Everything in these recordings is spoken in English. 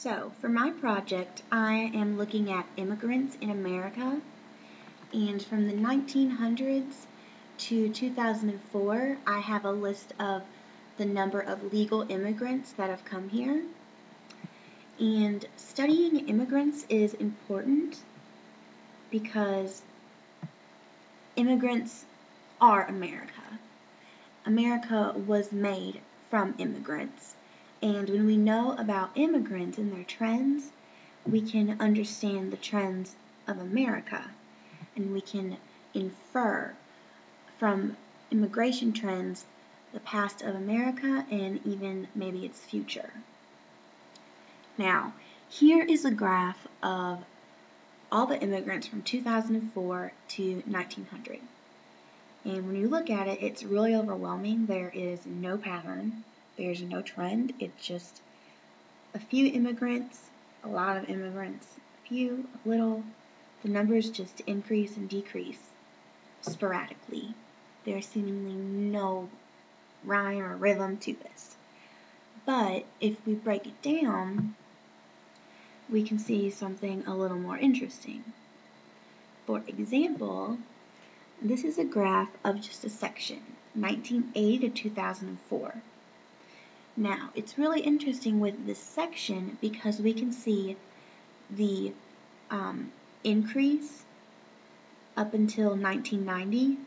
So, for my project, I am looking at immigrants in America, and from the 1900s to 2004, I have a list of the number of legal immigrants that have come here. And studying immigrants is important because immigrants are America. America was made from immigrants. And when we know about immigrants and their trends, we can understand the trends of America. And we can infer from immigration trends the past of America and even maybe its future. Now, here is a graph of all the immigrants from 2004 to 1900. And when you look at it, it's really overwhelming. There is no pattern. There's no trend. It's just a few immigrants, a lot of immigrants, a few, a little. The numbers just increase and decrease sporadically. There's seemingly no rhyme or rhythm to this. But if we break it down, we can see something a little more interesting. For example, this is a graph of just a section, 1980 to 2004. Now, it's really interesting with this section because we can see the increase up until 1990,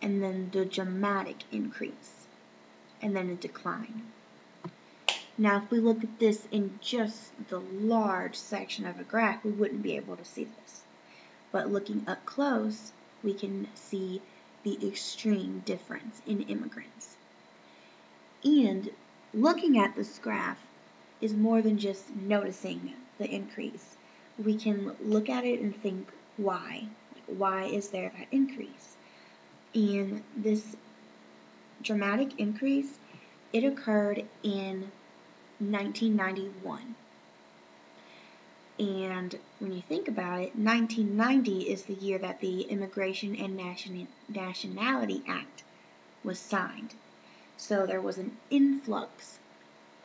and then the dramatic increase, and then a decline. Now, if we look at this in just the large section of a graph, we wouldn't be able to see this. But looking up close, we can see the extreme difference in immigrants. And looking at this graph is more than just noticing the increase. We can look at it and think, why? Why is there that increase? And this dramatic increase, it occurred in 1991. And when you think about it, 1990 is the year that the Immigration and Nationality Act was signed. So there was an influx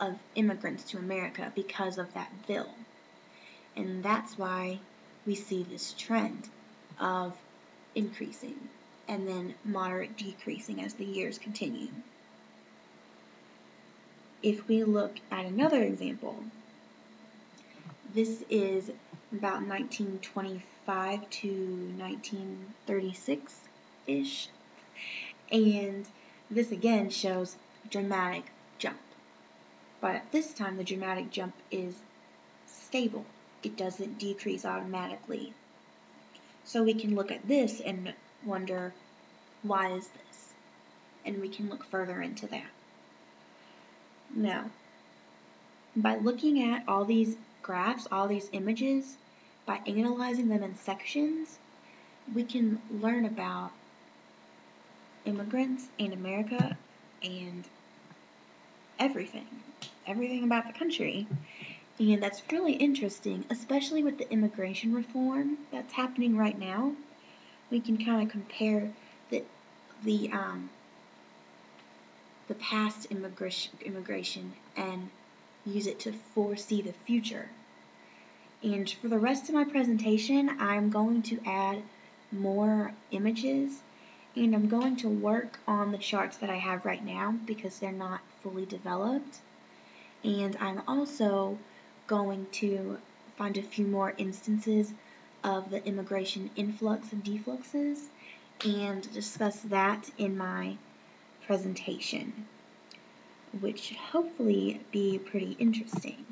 of immigrants to America because of that bill. And that's why we see this trend of increasing and then moderate decreasing as the years continue. If we look at another example, this is about 1925 to 1936-ish, and this again shows dramatic jump. But at this time, the dramatic jump is stable. It doesn't decrease automatically. So we can look at this and wonder, why is this? And we can look further into that. Now, by looking at all these graphs, all these images, by analyzing them in sections, we can learn about immigrants in America and everything about the country. And that's really interesting, especially with the immigration reform that's happening right now. We can kind of compare the past immigration and use it to foresee the future. And for the rest of my presentation, I'm going to add more images, and I'm going to work on the charts that I have right now because they're not fully developed. And I'm also going to find a few more instances of the immigration influx and defluxes and discuss that in my presentation, which should hopefully be pretty interesting.